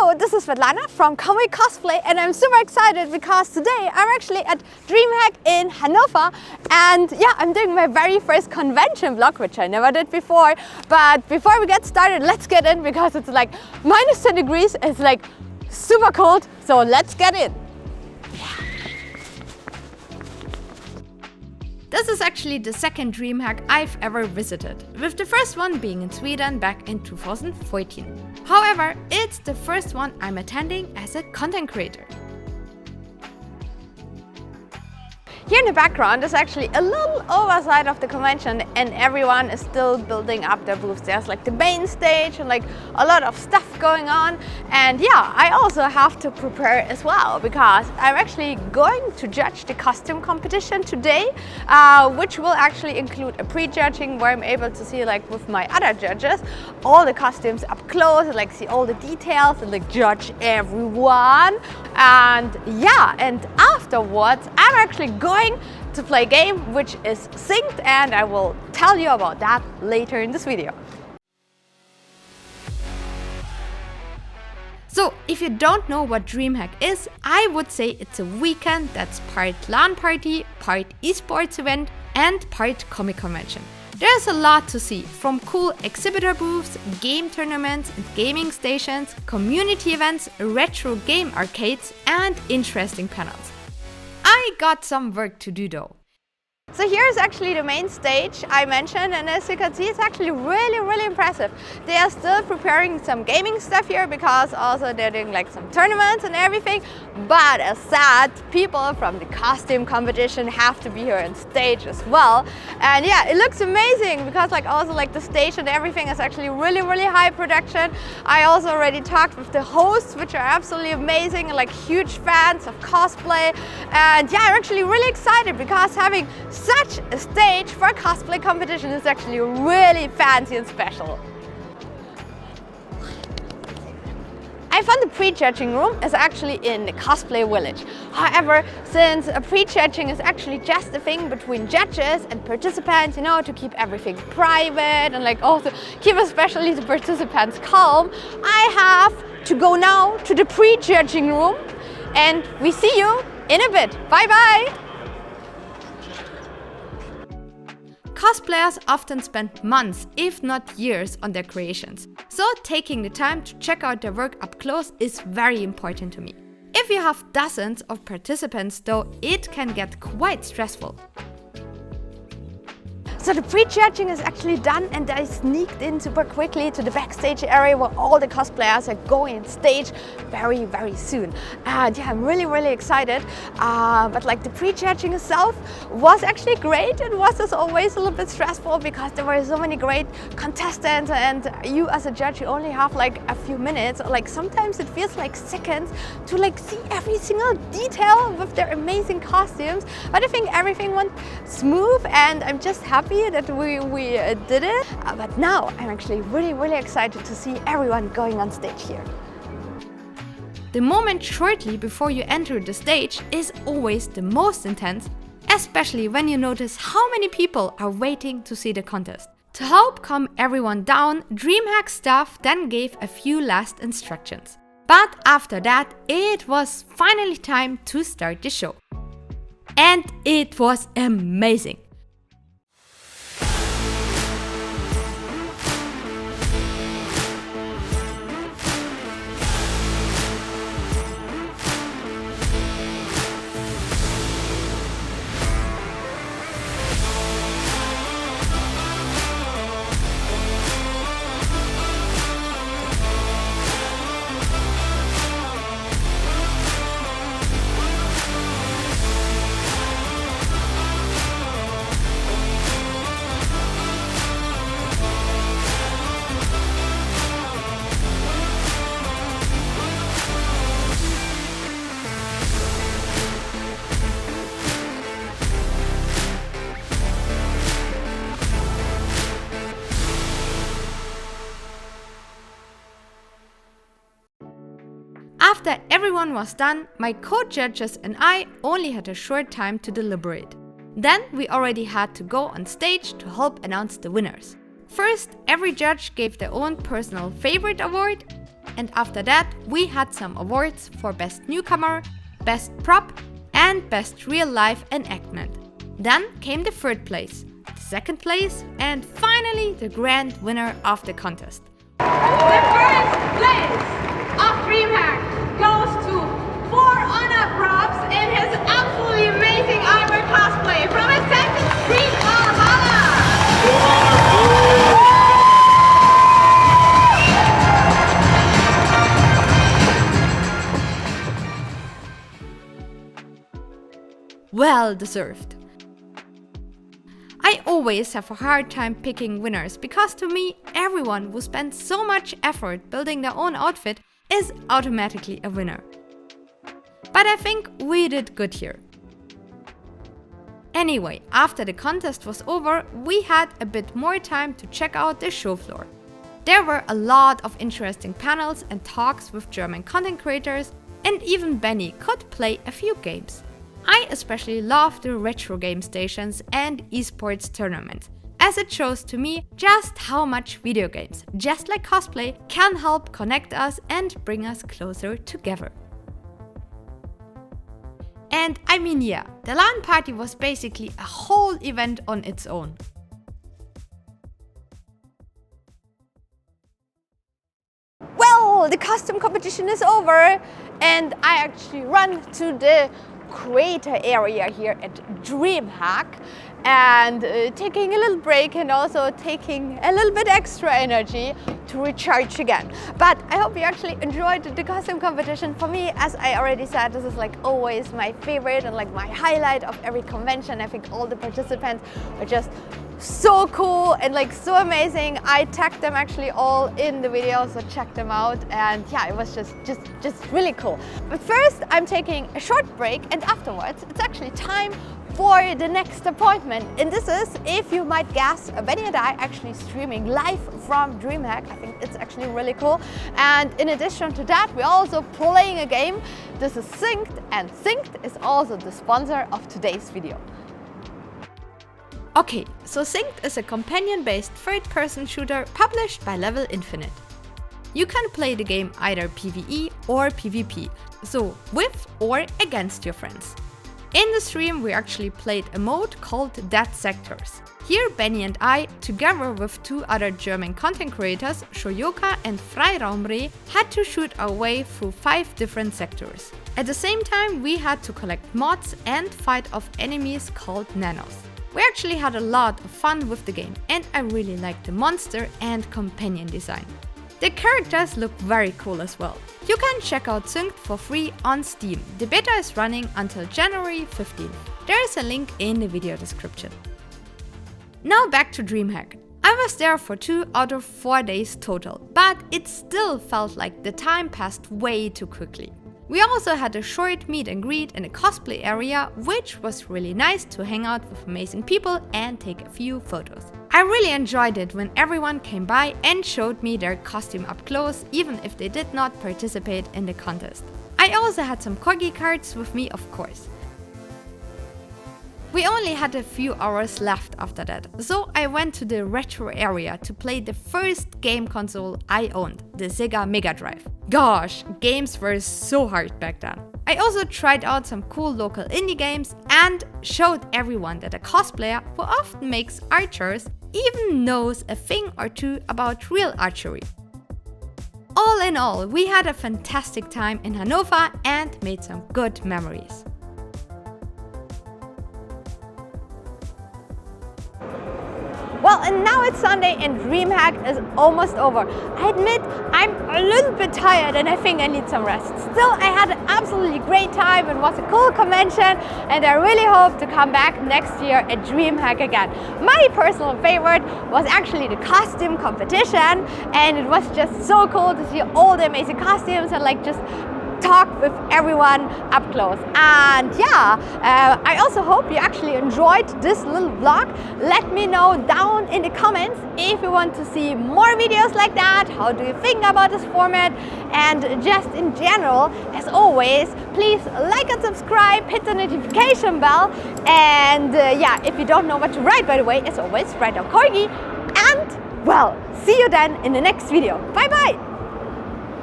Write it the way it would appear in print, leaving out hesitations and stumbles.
Hello, this is Svetlana from Cosplay, and I'm super excited because today I'm actually at Dreamhack in Hannover, and yeah, I'm doing my very first convention vlog, which I never did before. But before we get started, let's get in because it's like minus 10 degrees, it's like super cold, so let's get in. This is actually the second Dreamhack I've ever visited, with the first one being in Sweden back in 2014. However, it's the first one I'm attending as a content creator. Here in the background is actually a little oversight of the convention, and everyone is still building up their booths. There's like the main stage and like a lot of stuff going on. And yeah, I also have to prepare as well because I'm actually going to judge the costume competition today, which will actually include a pre-judging where I'm able to see, like with my other judges, all the costumes up close and like see all the details and like judge everyone. And yeah, and afterwards I'm actually going to play a game which is synced, and I will tell you about that later in this video. So if you don't know what Dreamhack is, I would say it's a weekend that's part LAN party, part esports event and part comic convention. There's a lot to see, from cool exhibitor booths, game tournaments and gaming stations, community events, retro game arcades and interesting panels. I got some work to do though. So here's actually the main stage I mentioned, and as you can see, it's actually really impressive. They are still preparing some gaming stuff here because also they're doing like some tournaments and everything. But as said, people from the costume competition have to be here on stage as well. And yeah, it looks amazing because like also like the stage and everything is actually really high production. I also already talked with the hosts, which are absolutely amazing and like huge fans of cosplay. And yeah, I'm actually really excited because having such a stage for a cosplay competition is actually really fancy and special. I found the pre-judging room is actually in the Cosplay village. However, since a pre-judging is actually just a thing between judges and participants, you know, to keep everything private and like also keep especially the participants calm, I have to go now to the pre-judging room, and we see you in a bit. Bye bye! Cosplayers often spend months, if not years, on their creations, so taking the time to check out their work up close is very important to me. If you have dozens of participants though, it can get quite stressful. So the pre-judging is actually done, and I sneaked in super quickly to the backstage area where all the cosplayers are going on stage very soon. And yeah, I'm really excited. But like the pre-judging itself was actually great. It was as always a little bit stressful because there were so many great contestants, and you as a judge, you only have like a few minutes, or like sometimes it feels like seconds to like see every single detail with their amazing costumes. But I think everything went smooth, and I'm just happy that we did it. But now I'm actually really excited to see everyone going on stage here. The moment shortly before you enter the stage is always the most intense, especially when you notice how many people are waiting to see the contest. To help calm everyone down, Dreamhack staff then gave a few last instructions. But after that, it was finally time to start the show. And it was amazing. After everyone was done, my co-judges and I only had a short time to deliberate. Then we already had to go on stage to help announce the winners. First, every judge gave their own personal favorite award, and after that we had some awards for Best Newcomer, Best Prop and Best Real Life Enactment. Then came the third place, the second place and finally the grand winner of the contest. The first place of Dreamhack goes to 4 honor props in his absolutely amazing armor cosplay from Assassin's Creed Valhalla. Well deserved. I always have a hard time picking winners because to me, everyone who spends so much effort building their own outfit is automatically a winner. But I think we did good here. Anyway, after the contest was over, we had a bit more time to check out the show floor. There were a lot of interesting panels and talks with German content creators, and even Benny could play a few games. I especially love the retro game stations and esports tournaments, as it shows to me just how much video games, just like cosplay, can help connect us and bring us closer together. And I mean, yeah, the LAN party was basically a whole event on its own. Well, the costume competition is over and I actually run to the creator area here at Dreamhack and taking a little break and also taking a little bit extra energy to recharge again. But I hope you actually enjoyed the costume competition. For me, as I already said, this is like always my favorite and like my highlight of every convention. I think all the participants are just so cool and like so amazing. I tagged them actually all in the video, so check them out. And yeah, it was just really cool. But first, I'm taking a short break and afterwards, it's actually time for the next appointment. And this is, if you might guess, Benny and I actually streaming live from Dreamhack. I think it's actually really cool. And in addition to that, we're also playing a game. This is Synced, and Synced is also the sponsor of today's video. Okay, so Synced is a companion-based third-person shooter published by Level Infinite. You can play the game either PvE or PvP, so with or against your friends. In the stream we actually played a mode called Dead Sectors. Here Benny and I, together with 2 other German content creators, Shoyoka and Freiraumre, had to shoot our way through 5 different sectors. At the same time we had to collect mods and fight off enemies called nanos. We actually had a lot of fun with the game and I really liked the monster and companion design. The characters look very cool as well. You can check out Synced for free on Steam. The beta is running until January 15th. There is a link in the video description. Now back to Dreamhack. I was there for 2 out of 4 days total, but it still felt like the time passed way too quickly. We also had a short meet and greet in the cosplay area, which was really nice to hang out with amazing people and take a few photos. I really enjoyed it when everyone came by and showed me their costume up close, even if they did not participate in the contest. I also had some corgi cards with me, of course. We only had a few hours left after that, so I went to the retro area to play the first game console I owned, the Sega Mega Drive. Gosh, games were so hard back then. I also tried out some cool local indie games and showed everyone that a cosplayer who often makes archers even knows a thing or two about real archery. All in all, we had a fantastic time in Hannover and made some good memories. Well, and now it's Sunday and Dreamhack is almost over. I admit I'm a little bit tired and I think I need some rest. Still, I had an absolutely great time. It was a cool convention and I really hope to come back next year at Dreamhack again. My personal favorite was actually the costume competition, and it was just so cool to see all the amazing costumes and like just talk with everyone up close. And yeah, I also hope you actually enjoyed this little vlog. Let me know down in the comments if you want to see more videos like that. How do you think about this format? And just in general, as always, please like and subscribe, hit the notification bell. And yeah, if you don't know what to write, by the way, as always, write down corgi. And well, see you then in the next video. Bye bye!